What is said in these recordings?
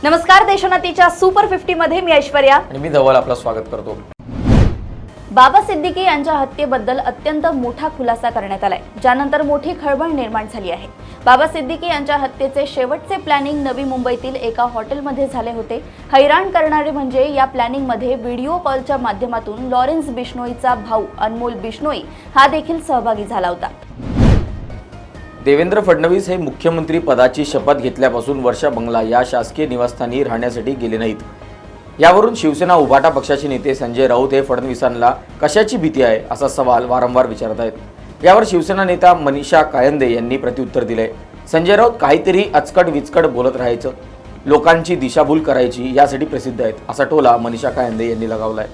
नमस्कार, देशोन्नतीच्या सुपर 50 मध्ये मी ऐश्वर्या आणि मी धवल आपलं स्वागत करतो। बाबा सिद्दीकी यांच्या हत्येबद्दल अत्यंत मोठा खुलासा करण्यात आलाय, ज्यानंतर मोठी खळबळ निर्माण झाली आहे। बाबा सिद्दीकी यांच्या हत्येचे शेवटचे प्लॅनिंग नवी मुंबईतील एका हॉटेलमध्ये झाले होते। हैराण करणारे म्हणजे या प्लॅनिंग मध्ये व्हिडिओ कॉलच्या माध्यमातून लॉरेन्स बिश्नोईचा भाऊ अनमोल बिश्नोई हा देखील सहभागी झाला होता। देवेंद्र फडणवीस हे मुख्यमंत्री पदाची शपथ घेतल्यापासून वर्षा बंगला या शासकीय निवासस्थानी राहण्यासाठी गेले नाहीत। यावरून शिवसेना उभाटा पक्षाचे नेते संजय राऊत हे फडणवीसांना कशाची भीती आहे असा सवाल वारंवार विचारत आहेत। यावर शिवसेना नेता मनीषा कायंदे यांनी प्रत्युत्तर दिले। संजय राऊत काहीतरी अचकट विचकट बोलत राहायचं, लोकांची दिशाभूल करायची यासाठी प्रसिद्ध आहेत असा टोला मनीषा कायंदे यांनी लगावलाय।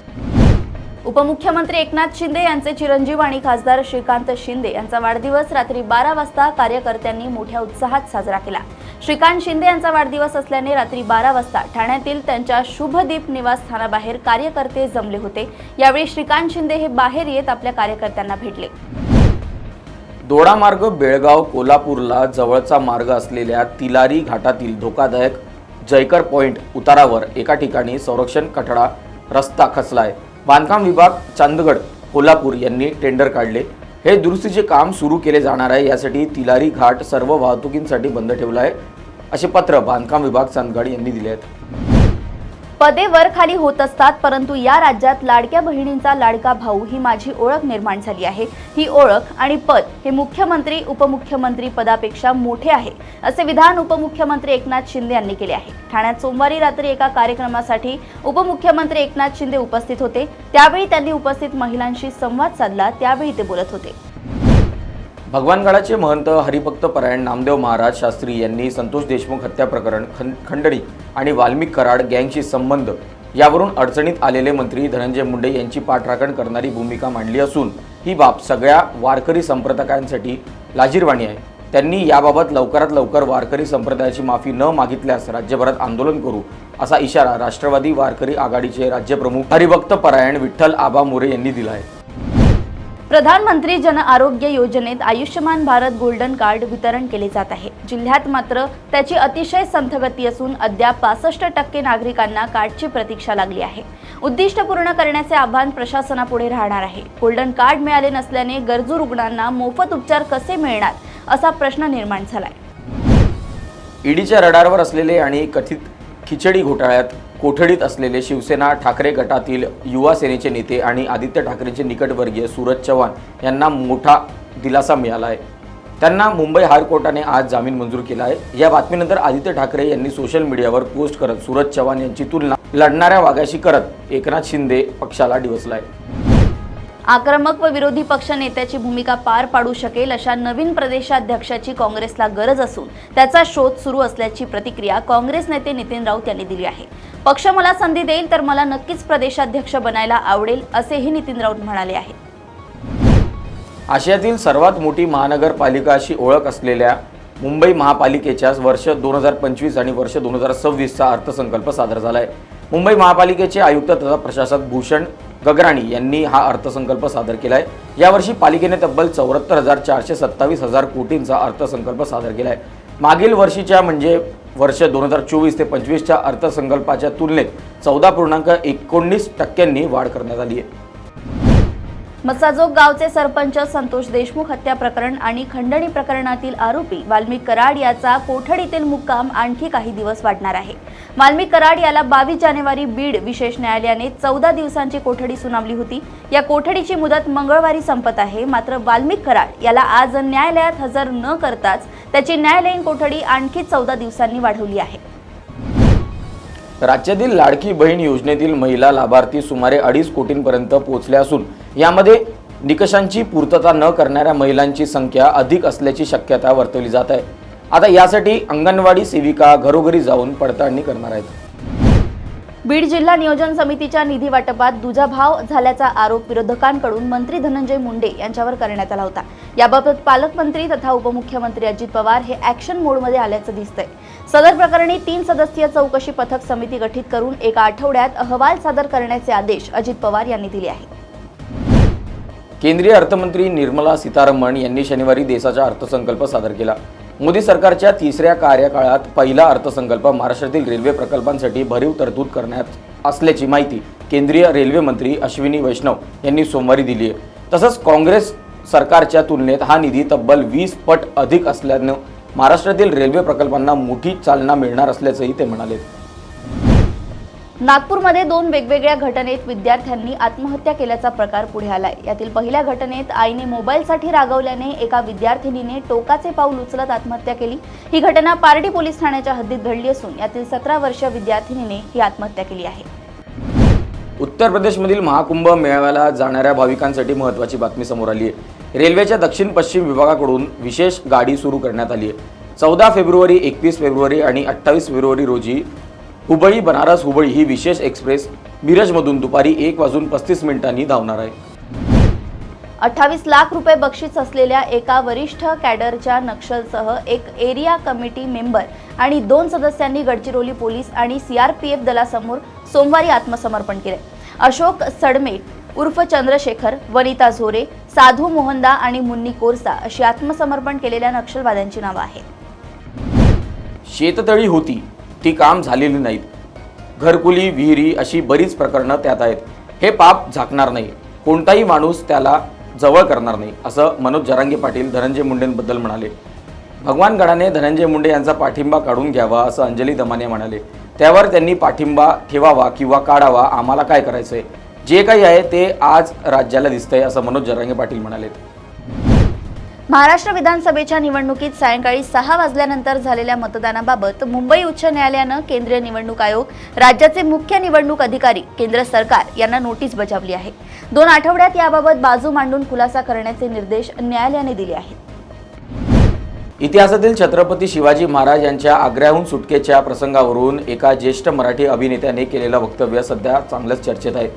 उपमुख्यमंत्री एकनाथ शिंदे यांचे चिरंजीव आणि खासदार श्रीकांत शिंदे यांचा वाढदिवस रात्री 12 वाजता कार्यकर्त्यांनी मोठ्या उत्साहात साजरा केला। श्रीकांत शिंदे यांचा वाढदिवस असल्याने रात्री 12 वाजता ठाण्यातील त्यांच्या शुभदीप निवासस्थानाबाहेर कार्यकर्ते जमले होते। यावेळी श्रीकांत शिंदे हे बाहेर येत आपल्या कार्यकर्त्यांना भेटले। दोडामार्ग बेळगाव कोल्हापूरला जवळचा मार्ग असलेल्या तिलारी घाटातील धोकादायक जयकर पॉइंट उतारावर एका ठिकाणी संरक्षण कठडा रस्ता खचलाय। बांधकाम विभाग चांदगड कोल्हापूर यांनी टेंडर काढले। हे दुरुस्तीचे काम सुरू केले जाणार आहे। यासाठी तिलारी घाट सर्व वाहतुकींसाठी बंद ठेवला आहे असे पत्र बांधकाम विभाग चांदगड यांनी दिले आहेत। पदे वर खाली होत असतात, परंतु या राज्यात लाडक्या बहिणींचा लाडका भाऊ ही माझी ओळख निर्माण झाली आहे। ही ओळख आणि पद हे मुख्यमंत्री उपमुख्यमंत्री पदापेक्षा मोठे आहे असे विधान उपमुख्यमंत्री एकनाथ शिंदे यांनी केले आहे। ठाण्यात सोमवारी रात्री एका कार्यक्रमासाठी उपमुख्यमंत्री एकनाथ शिंदे उपस्थित होते। त्यावेळी त्यांनी उपस्थित महिलांशी संवाद साधला, त्यावेळी ते बोलत होते। भगवानगडाचे महंत हरिभक्त परायण नामदेव महाराज शास्त्री यांनी संतोष देशमुख हत्या प्रकरण, खंडणी आणि वाल्मिक कराड गँगशी संबंध यावरून अडचणीत आलेले मंत्री धनंजय मुंडे यांची पाठराखण करणारी भूमिका मांडली असून ही बाब सगळ्या वारकरी संप्रदायांसाठी लाजिरवाणी आहे। त्यांनी याबाबत लवकरात लवकर वारकरी संप्रदायाची माफी न मागितल्यास राज्यभरात आंदोलन करू असा इशारा राष्ट्रवादी वारकरी आघाडीचे राज्यप्रमुख हरिभक्त परायण विठ्ठल आबा मोरे यांनी दिला आहे। प्रधानमंत्री जन आरोग्य योजनेत आयुष्यमान भारत गोल्डन कार्ड वितरण केले जात आहे। जिल्ह्यात मात्र त्याची अतिशय संथ गती असून अद्याप 65% नागरिकांना कार्डची प्रतीक्षा लागली आहे। उद्दिष्ट पूर्ण करण्याचे आव्हान प्रशासनापुढे राहणार आहे। गोल्डन कार्ड मिळाले नसल्याने गरजू रुग्णांना मोफत उपचार कसे मिळणार असा प्रश्न निर्माण झालाय। ईडीच्या रडारवर असलेले आणि कथित खिचडी घोटाळ्यात कोठडीत असलेले शिवसेना ठाकरे गटातील युवा सेनेचे नेते आणि आदित्य ठाकरेंचे निकटवर्गीय सूरज चव्हाण यांना मोठा दिलासा मिळाला आहे। त्यांना मुंबई हायकोर्टाने आज जामीन मंजूर केला आहे। या बातमीनंतर आदित्य ठाकरे यांनी सोशल मीडियावर पोस्ट करत सूरज चव्हाण यांची तुलना लढणाऱ्या वाघाशी करत एकनाथ शिंदे पक्षाला डिवचलाय। आक्रमक व विरोधी पक्ष नेत्याची भूमिका पार पाडू शकेल अशा नवीन प्रदेशाध्यक्षाची काँग्रेसला गरज असून त्याचा शोध सुरू असल्याची प्रतिक्रिया काँग्रेस नेते नितीन राऊत यांनी दिली आहे। पक्ष मला संधी देईल तर मला नक्कीच प्रदेशाध्यक्ष बनायला आवडेल असेही नितीन राऊत म्हणाले आहे। आशियातील सर्वात मोठी महानगरपालिका अशी ओळख असलेल्या मुंबई महापालिकेच्या वर्ष 2025 आणि वर्ष 2026 चा अर्थसंकल्प सादर झाला आहे। मुंबई महापालिकेचे आयुक्त तथा प्रशासक भूषण गगराणी यांनी हा अर्थसंकल्प सादर केला आहे। यावर्षी पालिकेने तब्बल 74,427 कोटींचा अर्थसंकल्प सादर केला आहे। मागील वर्षीच्या म्हणजे वर्ष 2024 ते 25 च्या अर्थसंकल्पाच्या तुलनेत 14.19% वाढ करण्यात आली आहे। मसाजोग गावचे सरपंच संतोष देशमुख हत्या प्रकरण आणि खंडणी प्रकरणातील आरोपी वाल्मिक कराड याचा कोठडीतील मुक्काम आणखी काही दिवस वाढणार आहे। वाल्मिक कराड याला 22 जानेवारी बीड विशेष न्यायालयाने 14 दिवसांची कोठडी सुनावली होती। या कोठडीची मुदत मंगळवारी संपत आहे। मात्र वाल्मिक कराड याला आज न्यायालयात हजर न करताच त्याची न्यायालयीन कोठडी आणखी 14 दिवसांनी वाढवली आहे। राज्यातील लाडकी बहीण योजनेतील महिला लाभार्थी सुमारे 2.5 कोटींपर्यंत पोहोचल्या असून यामध्ये निकषांची पूर्तता न करणाऱ्या महिलांची संख्या अधिक असल्याची शक्यता वर्तवली जात आहे। आता यासाठी अंगणवाडी सेविका घरोघरी जाऊन पडताळणी करणार आहेत। बीड जिल्हा नियोजन समितीच्या निधी वाटपात दुजाभाव झाल्याचा आरोप विरोधकांकडून मंत्री धनंजय मुंडे यांच्यावर करण्यात आला होता। याबाबत पालकमंत्री तथा उपमुख्यमंत्री अजित पवार हे ॲक्शन मोडमध्ये आल्याचं दिसतंय। सदर प्रकरणी 3 सदस्यीय चौकशी पथक समिती गठीत करून एका आठवड्यात अहवाल सादर करण्याचे आदेश अजित पवार यांनी दिले आहेत। केंद्रीय अर्थमंत्री निर्मला सीतारमण यांनी शनिवारी देशाचा अर्थसंकल्प सादर केला। मोदी सरकारच्या तिसऱ्या कार्यकाळात पहिला अर्थसंकल्प महाराष्ट्रातील रेल्वे प्रकल्पांसाठी भरीव तरतूद करण्यात असल्याची माहिती केंद्रीय रेल्वे मंत्री अश्विनी वैष्णव यांनी सोमवारी दिली आहे. तसंच काँग्रेस सरकारच्या तुलनेत हा निधी तब्बल 20 पट अधिक असल्यानं महाराष्ट्रातील रेल्वे प्रकल्पांना मोठी चालना मिळणार असल्याचंही ते म्हणाले. नागपूरमध्ये 2 वेगवेगळ्या घटनेत विद्यार्थ्यांनी आत्महत्या केल्याचा प्रकार पुढे आलाय. यातील पहिल्या घटनेत आईने मोबाईलसाठी रागवल्याने एका विद्यार्थिनीने टोकाचे पाऊल उचलत आत्महत्या केली. ही घटना पारडी पोलीस ठाण्याच्या हद्दीत घडली असून यातील 17 वर्षीय विद्यार्थिनीने ही आत्महत्या केली आहे. उत्तर प्रदेशमधील महाकुंभ मेळाव्याला जाणाऱ्या भाविकांसाठी महत्त्वाची बातमी समोर आली आहे. रेल्वेच्या दक्षिण पश्चिम विभागाकडून विशेष गाडी सुरू करण्यात आली आहे. 14 फेब्रुवारी, 21 फेब्रुवारी आणि 28 फेब्रुवारी रोजी हुबळी बनारस हुबळी ही विशेष एक्सप्रेस मिरजमधून दुपारी 1:35 धावणार आहे. 28 लाख रुपये बक्षीस असलेल्या एका वरिष्ठ कॅडरच्या नक्षलसह एक एरिया कमिटी मेंबर आणि 2 सदस्यांनी गडचिरोली पोलीस आणि CRPF दलासमोर सोमवारी आत्मसमर्पण केले. अशोक सडमेट उर्फ चंद्रशेखर, वनिता झोरे, साधू मोहनदा आणि मुन्नी कोरसा अशी आत्मसमर्पण केलेल्या नक्षलवाद्यांची नावं आहेत. शेततळी होती ती काम झालेली नाहीत. घरकुली, विहिरी अशी बरीच प्रकरणं त्यात आहेत. हे पाप झाकणार नाही, कोणताही माणूस त्याला जवळ करणार नाही, असं मनोज जरांगे पाटील धनंजय मुंडेंबद्दल म्हणाले. भगवान गडाने धनंजय मुंडे यांचा पाठिंबा काढून घ्यावा असं अंजली दमाने म्हणाले. त्यावर त्यांनी पाठिंबा ठेवावा किंवा काढावा, आम्हाला काय करायचंय, जे काही आहे ते आज राज्याला दिसतंय असं मनोज जरांगे पाटील म्हणाले. महाराष्ट्र विधानसभेच्या निवडणुकीत सायंकाळी 6 वाजल्यानंतर झालेल्या मतदानाबाबत मुंबई उच्च न्यायालयानं केंद्रीय निवडणूक आयोग, राज्याचे मुख्य निवडणूक अधिकारी, केंद्र सरकार यांना नोटीस बजावली आहे. 2 आठवड्यात याबाबत बाजू मांडून खुलासा करण्याचे निर्देश न्यायालयाने दिले आहेत. इतिहासातील छत्रपती शिवाजी महाराज यांच्या आग्र्याहून सुटकेच्या प्रसंगावरून एका ज्येष्ठ मराठी अभिनेत्याने केलेलं वक्तव्य सध्या चांगलंच चर्चेत आहे.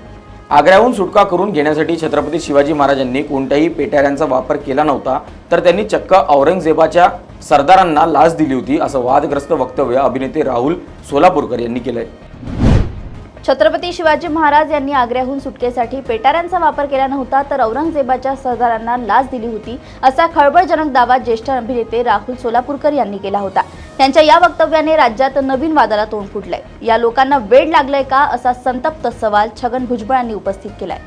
आग्र्याहून सुटका करून घेण्यासाठी छत्रपती शिवाजी महाराजांनी कोणत्याही पेटाऱ्यांचा वापर केला नव्हता, तर त्यांनी चक्क औरंगजेबाच्या सरदारांना लाच दिली होती, असं वादग्रस्त वक्तव्य अभिनेते राहुल सोलापूरकर यांनी केलंय. छत्रपती शिवाजी महाराज यांनी आग्र्याहून सुटकेसाठी पेटाऱ्यांचा वापर केला नव्हता, तर औरंगजेबाच्या सरदारांना लाच दिली होती, असा खळबळजनक दावा ज्येष्ठ अभिनेते राहुल सोलापूरकर यांनी केला होता. त्यांच्या या वक्तव्याने राज्यात नवीन वादाला तोंड फुटलंय. या लोकांना वेड लागलंय का, असा संतप्त सवाल छगन भुजबळ यांनी उपस्थित केलाय.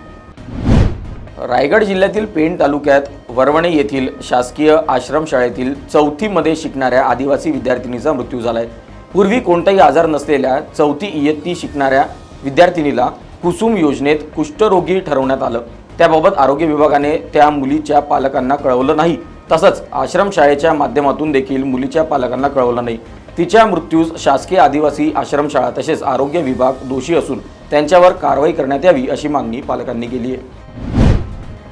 रायगड जिल्ह्यातील पेण तालुक्यात वरवणे येथील शासकीय आश्रमशाळेतील 4थी मध्ये शिकणाऱ्या आदिवासी विद्यार्थिनीचा मृत्यू झालाय. पूर्वी कोणताही आजार नसलेल्या 4थी इयत्ती शिकणाऱ्या विद्यार्थिनीला कुसुम योजनेत कुष्ठरोगी ठरवण्यात आलं. त्याबाबत आरोग्य विभागाने त्या मुलीच्या पालकांना कळवलं नाही. तसंच आश्रमशाळेच्या माध्यमातून देखील मुलीच्या पालकांना कळवलं नाही. तिच्या मृत्यूस शासकीय आदिवासी आश्रमशाळा तसेच आरोग्य विभाग दोषी असून त्यांच्यावर कारवाई करण्यात यावी अशी मागणी पालकांनी केली आहे.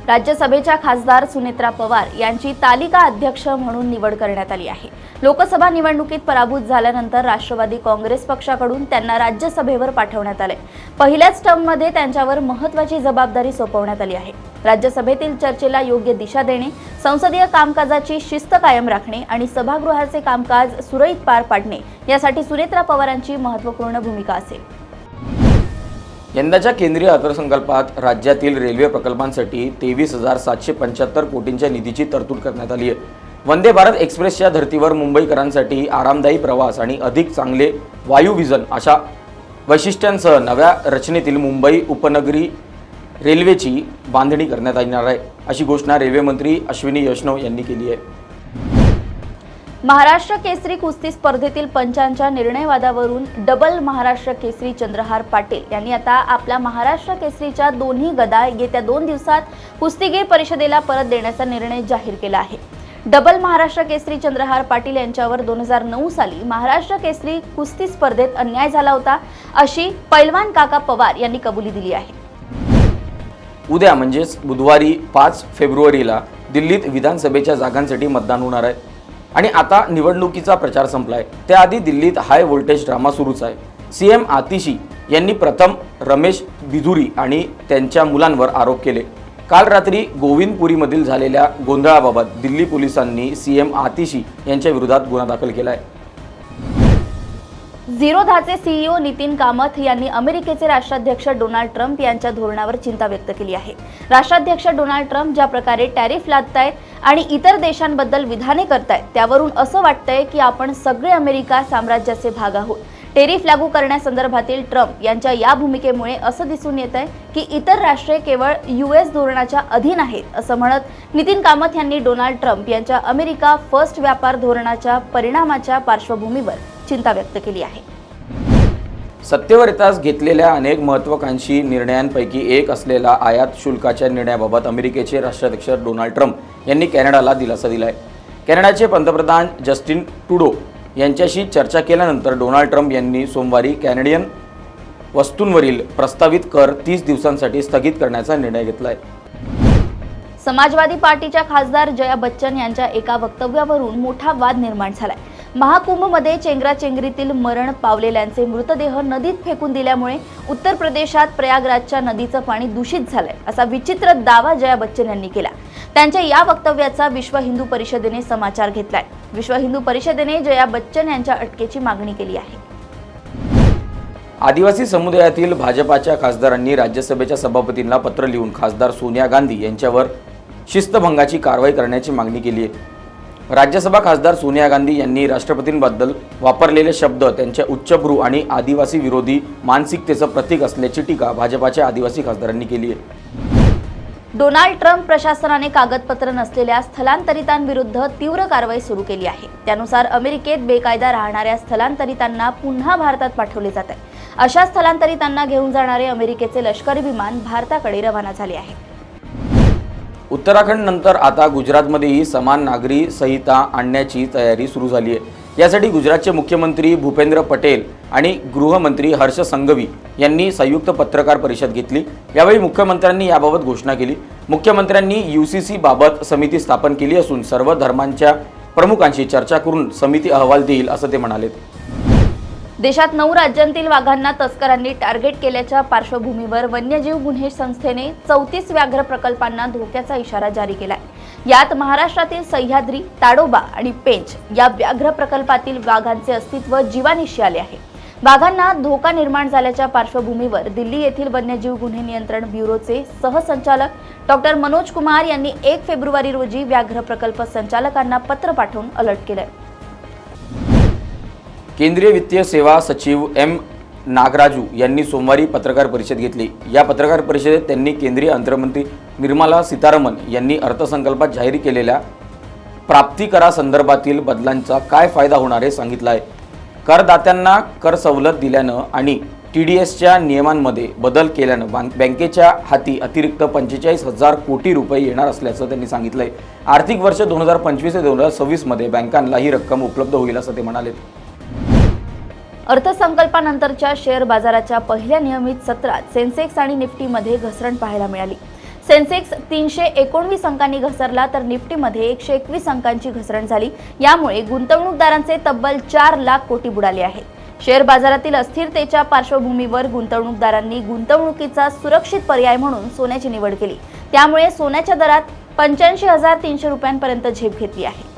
राज्यसभेच्या खासदार सुनेत्रा पवार यांची तालिका अध्यक्ष म्हणून निवड करण्यात आली आहे. लोकसभा निवडणुकीत पराभूत झाल्यानंतर राष्ट्रवादी काँग्रेस पक्षाकडून त्यांना राज्यसभेवर पाठवण्यात आले. पहिल्याच टर्ममध्ये त्यांच्यावर महत्त्वाची जबाबदारी सोपवण्यात आली आहे. राज्यसभेतील चर्चेला योग्य दिशा देणे, संसदीय कामकाजाची शिस्त कायम राखणे आणि सभागृहाचे कामकाज सुरळीत पार पाडणे यासाठी सुनेत्रा पवारांची महत्त्वपूर्ण भूमिका असेल. यंदाच्या केंद्रीय अर्थसंकल्पात राज्यातील रेल्वे प्रकल्पांसाठी 23,775 कोटींच्या निधीची तरतूद करण्यात आली आहे. वंदे भारत एक्सप्रेसच्या धर्तीवर मुंबईकरांसाठी आरामदायी प्रवास आणि अधिक चांगले वायुविजन अशा वैशिष्ट्यांसह नव्या रचनेतील मुंबई उपनगरी रेल्वेची बांधणी करण्यात येणार आहे, अशी घोषणा रेल्वे मंत्री अश्विनी वैष्णव यांनी केली आहे. महाराष्ट्र केसरी कुस्ती स्पर्धेतील पंचांच्या निर्णयवादावरून डबल महाराष्ट्र केसरी चंद्रहार पाटील यांनी आता आपल्या महाराष्ट्र केसरीच्या दोन्ही गदा येत्या 2 दिवसात कुस्तीगीर परिषदेला परत देण्याचा निर्णय जाहीर केला आहे. डबल महाराष्ट्र केसरी चंद्रहार पाटील यांच्यावर 2009 साली महाराष्ट्र केसरी कुस्ती स्पर्धेत अन्याय झाला होता, अशी पैलवान काका पवार यांनी कबुली दिली आहे. उद्या म्हणजेच बुधवारी 5 फेब्रुवारीला दिल्लीत विधानसभेच्या जागांसाठी मतदान होणार आहे आणि आता निवडणुकीचा प्रचार संपलाय. त्याआधी दिल्लीत हाय व्होल्टेज ड्रामा सुरूच आहे. सीएम आतिशी यांनी प्रथम रमेश बिधुरी आणि त्यांच्या मुलांवर आरोप केले. काल रात्री गोविंदपुरीमधील झालेल्या गोंधळाबाबत दिल्ली पोलिसांनी सीएम आतिशी यांच्या विरोधात गुन्हा दाखल केला आहे. झिरोधाचे सीईओ नितीन कामथ यांनी अमेरिकेचे राष्ट्राध्यक्ष डोनाल्ड ट्रम्प यांच्या धोरणावर चिंता व्यक्त केली आहे. राष्ट्राध्यक्ष डोनाल्ड ट्रम्प ज्या प्रकारे टॅरिफ लादतायत आणि इतर देशांबद्दल विधाने करतायत, त्यावरून असं वाटतंय की आपण सगळे अमेरिका साम्राज्याचे भाग आहोत. टेरिफ लागू करण्यासंदर्भातील ट्रम्प यांच्या या भूमिकेमुळे असं दिसून येत आहे की इतर राष्ट्रे केवळ US धोरणाच्या अधीन आहेत, असं म्हणत नितीन कामथ यांनी डोनाल्ड ट्रम्प यांच्या अमेरिका फर्स्ट व्यापार धोरणाच्या परिणामाच्या पार्श्वभूमीवर चिंता व्यक्त केली आहे. सत्तेवर येताच घेतलेल्या अनेक महत्त्वाकांक्षी निर्णयांपैकी एक असलेला आयात शुल्काच्या निर्णयाबाबत अमेरिकेचे राष्ट्राध्यक्ष डोनाल्ड ट्रम्प यांनी कॅनडाला दिलासा दिला आहे. कॅनडाचे पंतप्रधान जस्टिन ट्रुडो यांच्याशी चर्चा केल्यानंतर डोनाल्ड ट्रम्प यांनी सोमवारी कॅनेडियन वस्तूंवरील प्रस्तावित कर 30 दिवसांसाठी स्थगित करण्याचा निर्णय घेतला आहे. समाजवादी पार्टीच्या खासदार जया बच्चन यांच्या एका वक्तव्यावरून मोठा वाद निर्माण झालाय. महाकुंभमध्ये चेंगराचेंगरीतील मरण पावलेल्यांचे मृतदेह नदीत फेकून दिल्यामुळे उत्तर प्रदेशात प्रयागराजच्या नदीचं पाणी दूषित झालंय, असा विचित्र दावा जया बच्चन यांनी केला. त्यांच्या या वक्तव्याचा विश्व हिंदू परिषदेने समाचार घेतलाय. विश्व हिंदू परिषदेने जया बच्चन यांच्या अटकेची मागणी केली आहे. आदिवासी समुदायातील भाजपाच्या खासदारांनी राज्यसभेच्या सभापतींना पत्र लिहून खासदार सोनिया गांधी यांच्यावर शिस्तभंगाची कारवाई करण्याची मागणी केली आहे. राज्यसभा खासदार सोनिया गांधी यांनी राष्ट्रपतींबद्दल वापरलेले शब्द त्यांच्या उच्चभ्रू आणि आदिवासी विरोधी मानसिकतेचं प्रतीक असल्याची टीका भाजपाच्या आदिवासी खासदारांनी केली आहे. डोनाल्ड ट्रम्प प्रशासनाने कागदपत्र नसलेल्या स्थलांतरितांविरुद्ध तीव्र कारवाई सुरू केली आहे. त्यानुसार अमेरिकेत बेकायदा राहणाऱ्या स्थलांतरितांना पुन्हा भारतात पाठवले जात आहे. अशा स्थलांतरितांना घेऊन जाणारे अमेरिकेचे लष्करी विमान भारताकडे रवाना झाले आहे. उत्तराखंड नंतर आता गुजरातमध्येही समान नागरी संहिता आणण्याची तयारी सुरू झाली आहे. यासाठी गुजरातचे मुख्यमंत्री भूपेंद्र पटेल आणि गृहमंत्री हर्ष संघवी यांनी संयुक्त पत्रकार परिषद घेतली. यावेळी मुख्यमंत्र्यांनी याबाबत घोषणा केली. मुख्यमंत्र्यांनी UCC बाबत समिती स्थापन केली असून सर्व धर्मांच्या प्रमुखांशी चर्चा करून समिती अहवाल देईल, असं ते म्हणाले. देशात 9 राज्यांतील वाघांना तस्करांनी टार्गेट केल्याच्या पार्श्वभूमीवर वन्यजीव गुन्हे संस्थेने 34 व्याघ्र प्रकल्पांना धोक्याचा इशारा जारी केलाय. यात महाराष्ट्रातील सह्याद्री, ताडोबा आणि पेंच या व्याघ्र प्रकल्पातील वाघांचे अस्तित्व जीवानिशी आले आहे. वाघांना धोका निर्माण झाल्याच्या पार्श्वभूमीवर दिल्ली येथील वन्यजीव गुन्हे नियंत्रण ब्युरोचे सहसंचालक डॉ. मनोज कुमार यांनी 1 फेब्रुवारी रोजी व्याघ्र प्रकल्प संचालकांना पत्र पाठवून अलर्ट केलंय. केंद्रीय वित्तीय सेवा सचिव M. नागराजू यांनी सोमवारी पत्रकार परिषद घेतली. या पत्रकार परिषदेत त्यांनी केंद्रीय अर्थमंत्री निर्मला सीतारामन यांनी अर्थसंकल्पात जाहीर केलेल्या प्राप्तिकरासंदर्भातील बदलांचा काय फायदा होणार हे सांगितलं आहे. करदात्यांना कर सवलत दिल्यानं आणि TDSच्या नियमांमध्ये बदल केल्यानं बँकेच्या हाती अतिरिक्त 45,000 कोटी रुपये येणार असल्याचं त्यांनी सांगितलंय. आर्थिक वर्ष 2025 ते 2026 मध्ये बँकांना ही रक्कम उपलब्ध होईल, असं ते म्हणाले. अर्थसंकल्पानंतरच्या शेअर बाजाराच्या पहिल्या नियमित सत्रात सेन्सेक्स आणि निफ्टीमध्ये घसरण पाहायला मिळाली. सेन्सेक्स 319 अंकांनी घसरला तर निफ्टीमध्ये 121 अंकांची घसरण झाली. यामुळे गुंतवणूकदारांचे तब्बल 4 लाख कोटी बुडाले आहेत. शेअर बाजारातील अस्थिरतेच्या पार्श्वभूमीवर गुंतवणूकदारांनी गुंतवणुकीचा सुरक्षित पर्याय म्हणून सोन्याची निवड केली. त्यामुळे सोन्याच्या दरात 85,300 रुपयांपर्यंत झेप घेतली आहे.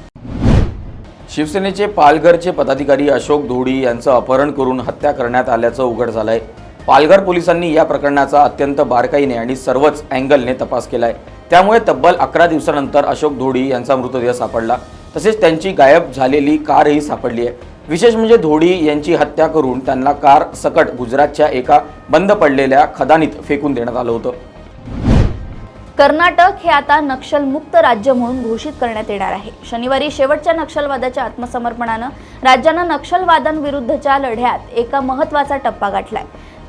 शिवसेनेचे पालघरचे पदाधिकारी अशोक धोडी यांचं अपहरण करून हत्या करण्यात आल्याचं उघड झालंय. पालघर पोलिसांनी या प्रकरणाचा अत्यंत बारकाईने आणि सर्वच अँगलने तपास केलाय. त्यामुळे तब्बल 11 दिवसानंतर अशोक धोडी यांचा मृतदेह सापडला. तसेच त्यांची गायब झालेली कारही सापडली आहे. विशेष म्हणजे धोडी यांची हत्या करून त्यांना कार सकट गुजरातच्या एका बंद पडलेल्या खदानीत फेकून देण्यात आलं होतं. कर्नाटक हे आता नक्षलमुक्त राज्य म्हणून घोषित करण्यात येणार आहे. शनिवारी शेवटच्या नक्षलवादाच्या आत्मसमर्पणानं राज्यानं नक्षलवादांविरुद्धच्या लढ्यात एका महत्त्वाचा टप्पा गाठलाय.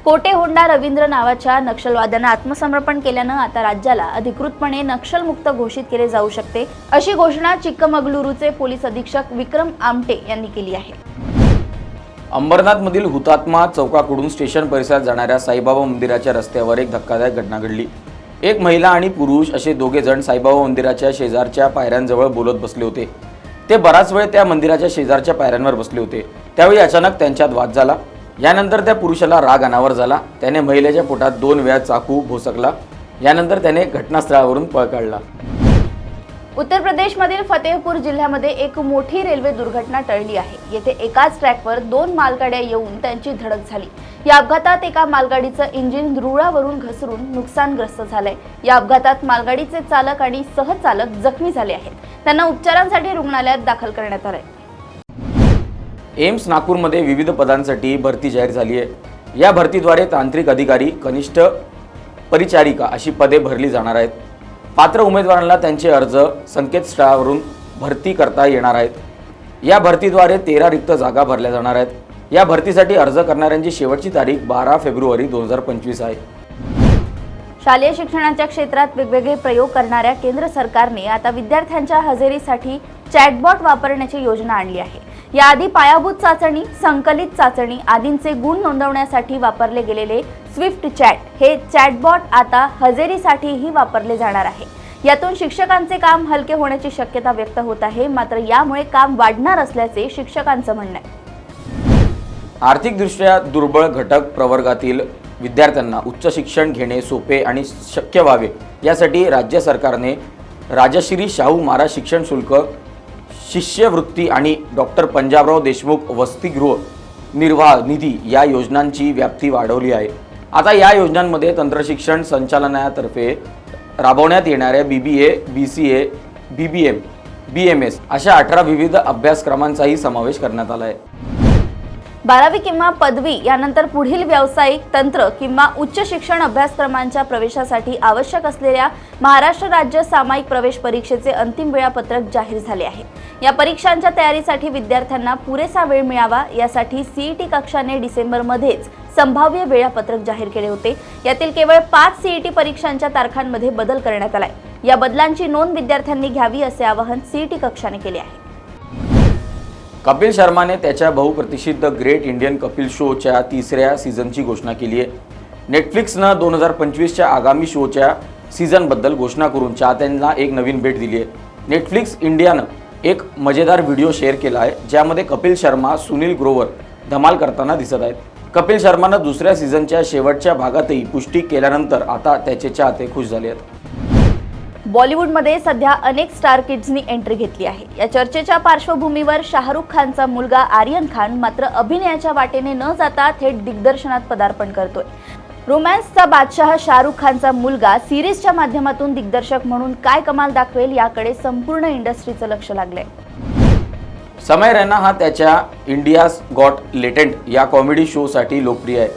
कोटे होंडा रवींद्र नावाच्या नक्षलवाद्यांना आत्मसमर्पण केल्यानं आता राज्याला अधिकृतपणे नक्षलमुक्त घोषित केले जाऊ शकते, अशी घोषणा चिक्कमगलुरूचे पोलीस अधीक्षक विक्रम आमटे यांनी केली आहे. अंबरनाथमधील हुतात्मा चौकाकडून स्टेशन परिसरात जाणाऱ्या साईबाबा मंदिराच्या रस्त्यावर एक धक्कादायक घटना घडली. एक महिला आणि पुरुष असे दोघे जण साईबाबा मंदिराच्या शेजारच्या पायऱ्यांजवळ बोलत बसले होते. ते बराच वेळ त्या मंदिराच्या शेजारच्या पायऱ्यांवर बसले होते. त्यावेळी अचानक त्यांच्यात वाद झाला. यानंतर त्या पुरुषाला राग अनावर झाला. त्याने महिलेच्या पोटात 2 वेळा चाकू भोसकला. यानंतर त्याने घटनास्थळावरून पळ काढला. उत्तर प्रदेशमधील फतेहपूर जिल्ह्यामध्ये एक मोठी रेल्वे दुर्घटना टळली आहे. येथे एकाच ट्रॅकवर 2 मालगाड्या येऊन त्यांची धडक झाली. या अपघातात एका मालगाडीचं इंजिन रुळावरून घसरून नुकसानग्रस्त झालंय. या अपघातात मालगाडीचे चालक आणि सहचालक जखमी झाले आहेत. त्यांना उपचारांसाठी रुग्णालयात दाखल करण्यात आलंय. एम्स नागपूरमध्ये विविध पदांसाठी भरती जाहीर झाली आहे. या भरतीद्वारे तांत्रिक अधिकारी, कनिष्ठ परिचारिका अशी पदे भरली जाणार आहेत. पात्र उमेदवारांना त्यांचे अर्ज संकेतस्थळावरून भरती करता येणार आहेत. या भरतीद्वारे 13 रिक्त जागा भरल्या जाणार आहेत. या भरतीसाठी अर्ज करणाऱ्यांची शेवटची तारीख 12 फेब्रुवारी 2025 आहे. शालेय शिक्षणाच्या क्षेत्रात वेगवेगळे प्रयोग करणाऱ्या केंद्र सरकारने आता विद्यार्थ्यांच्या हजेरीसाठी चॅटबॉट वापरण्याची योजना आणली आहे. याआधी पायाभूत चाचणी, संकलित चाचणी आदींचे गुण नोंदवण्यासाठी वापरले गेलेले स्विफ्ट चॅट हे चॅटबॉट आता हजेरीसाठीही वापरले जाणार आहे. यातून शिक्षकांचे काम हलके होण्याची शक्यता व्यक्त होत आहे. मात्र यामुळे काम वाढणार असल्याचे शिक्षकांचं म्हणणं आहे. आर्थिकदृष्ट्या दुर्बळ घटक प्रवर्गातील विद्यार्थ्यांना उच्च शिक्षण घेणे सोपे आणि शक्य व्हावे यासाठी राज्य सरकारने राजश्री शाहू महाराज शिक्षण शुल्क, शिष्यवृत्ती आणि डॉक्टर पंजाबराव देशमुख वसतिगृह निर्वाह निधी या योजनांची व्याप्ती वाढवली आहे. आता या योजनांमध्ये तंत्रशिक्षण संचालनालयातर्फे राबवण्यात येणाऱ्या BBA, BCA, BBM, BMS अशा 18 विविध अभ्यासक्रमांचाही समावेश करण्यात आला आहे. 12वी किंवा पदवी यानंतर पुढील व्यावसायिक, तंत्र किंवा उच्च शिक्षण अभ्यासक्रमांच्या प्रवेशासाठी आवश्यक असलेल्या महाराष्ट्र राज्य सामायिक प्रवेश परीक्षेचे अंतिम वेळापत्रक जाहीर झाले आहे. या परीक्षांच्या तयारीसाठी विद्यार्थ्यांना पुरेसा वेळ मिळावा यासाठी CET कक्षाने डिसेंबरमध्येच संभाव्य वेळापत्रक जाहीर केले होते. यातील केवळ 5 CET परीक्षांच्या तारखांमध्ये बदल करण्यात आलाय. या बदलांची नोंद विद्यार्थ्यांनी घ्यावी असे आवाहन CET कक्षाने केले आहे. कपिल शर्माने त्याच्या बहुप्रतिष्ठित ग्रेट इंडियन कपिल शोच्या 3ऱ्या सीझनची घोषणा केली आहे. नेटफ्लिक्सनं 2025च्या आगामी शोच्या सीझनबद्दल घोषणा करून चाहत्यांना एक नवीन भेट दिली आहे. नेटफ्लिक्स इंडियानं एक मजेदार व्हिडिओ शेअर केला आहे ज्यामध्ये कपिल शर्मा, सुनील ग्रोवर धमाल करताना दिसत आहेत. कपिल शर्मानं 2ऱ्या सीझनच्या शेवटच्या भागातही पुष्टी केल्यानंतर आता त्याचे चाहते खुश झाले आहेत. बॉलिवूडमध्ये सध्या अनेक स्टार किड्सनी एंट्री घेतली आहे. या चर्चेच्या पार्श्वभूमीवर शाहरुख खानचा मुलगा आर्यन खान मात्र अभिनयाच्या वाटेने न जाता थेट दिग्दर्शनात पदार्पण करतोय. रोमॅन्सचा बादशाह शाहरुख खानचा मुलगा सिरीजच्या माध्यमातून दिग्दर्शक म्हणून काय कमाल दाखवेल याकडे संपूर्ण इंडस्ट्रीचं लक्ष लागलंय. समय रैना हा त्याच्या इंडियाज गॉट लेटेंट या कॉमेडी शोसाठी लोकप्रिय आहे.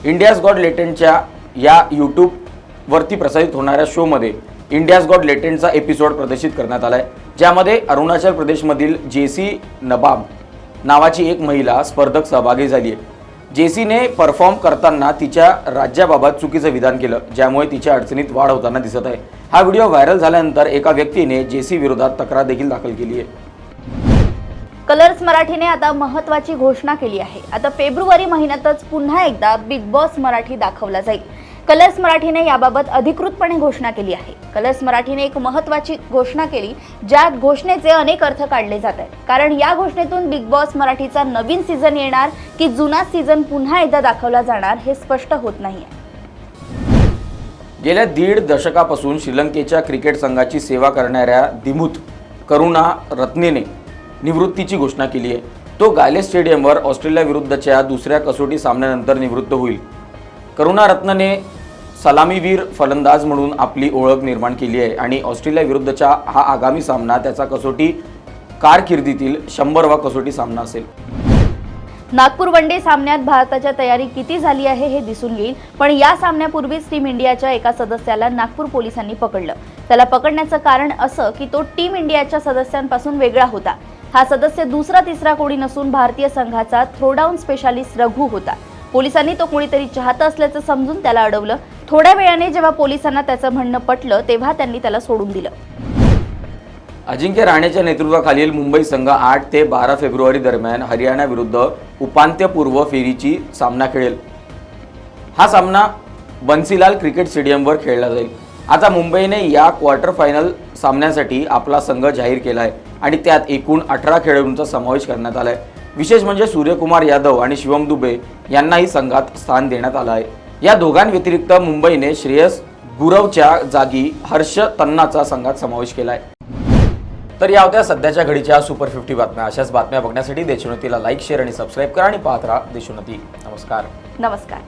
इंडियाज गॉट लेटेंटच्या या यूट्यूबवरती प्रसारित होणाऱ्या शोमध्ये इंडियाज गॉट लेटेंटचा एपिसोड प्रदर्शित करण्यात आलाय ज्यामध्ये अरुणाचल प्रदेशमधील जेसी नबाब नावाची एक महिला स्पर्धक सहभागी झाली आहे. जेसीने परफॉर्म करताना तिच्या राज्याबाबत चुकीचं विधान केलं ज्यामुळे तिच्या अडचणीत वाढ होताना दिसत आहे. हा व्हिडिओ व्हायरल झाल्यानंतर एका व्यक्तीने जेसी विरोधात तक्रार देखील दाखल केली आहे. कलर्स मराठीने आता महत्त्वाची घोषणा केली आहे. आता फेब्रुवारी महिन्यातच पुन्हा एकदा बिग बॉस मराठी दाखवला जाईल. कलर्स मराठीने याबाबत अधिकृतपणे घोषणा केली आहे. कलर्स मराठीने एक महत्त्वाची घोषणा केली ज्या घोषणेचे अनेक अर्थ काढले जात आहेत. कारण या घोषणेतून बिग बॉस मराठीचा नवीन सीझन येणार की जुना सीझन पुन्हा एकदा दाखवला जाणार हे स्पष्ट होत नाहीये. गेल्या 1.5 दशकापासून श्रीलंकेच्या क्रिकेट संघाची सेवा करणाऱ्या दिमुथ करुणारत्नेने निवृत्तीची घोषणा केली आहे. तो गायले स्टेडियमवर ऑस्ट्रेलिया विरुद्धच्या 2ऱ्या कसोटी सामन्यानंतर निवृत्त होईल. करुणारत्नने सलामीवीर फलंदाज म्हणून आपली ओळख निर्माण केली आहे आणि ऑस्ट्रेलिया विरुद्धचा हा आगामी सामना त्याचा कसोटी कारकिर्दीतील 100वा कसोटी सामना असेल. नागपूर वनडे सामन्यात भारताच्या तयारी किती झाली आहे हे दिसून येईल. पण या सामन्यापूर्वीच टीम इंडियाच्या एका सदस्याला नागपूर पोलिसांनी पकडलं. त्याला पकडण्याचं कारण असं की तो टीम इंडियाच्या सदस्यांपासून वेगळा होता. हा सदस्य दुसरा तिसरा कोणी नसून भारतीय संघाचा थ्रोडाऊन स्पेशालिस्ट रघु होता. पोलिसांनी तो कोणीतरी चाहता असल्याचं समजून त्याला अडवलं. थोड्या वेळाने जेव्हा पोलिसांना त्याचं म्हणणं पटलं तेव्हा त्यांनी त्याला सोडून दिलं. अजिंक्य राहणेच्या नेतृत्वाखालील मुंबई संघ 8 ते 12 फेब्रुवारी दरम्यान हरियाणा विरुद्ध उपांत्यपूर्व फेरीची सामना खेळेल. हा सामना बन्सीलाल क्रिकेट स्टेडियमवर खेळला जाईल. आता मुंबईने या क्वार्टर फायनल सामन्यासाठी आपला संघ जाहीर केला आहे आणि त्यात एकूण 18 खेळाडूंचा समावेश करण्यात आला आहे. विशेष म्हणजे सूर्यकुमार यादव आणि शिवम दुबे यांनाही संघात स्थान देण्यात आलं आहे. या दोघांव्यतिरिक्त मुंबईने श्रेयस गुरवच्या जागी हर्ष तन्नाचा संघात समावेश केला आहे. तर या होत्या सध्याच्या घडीच्या सुपर 50 बातम्या. अशाच बातम्या बघण्यासाठी देशोन्नतीला लाईक, शेअर आणि सबस्क्राईब करा आणि पाहत राहा देशोन्नती. नमस्कार. नमस्कार.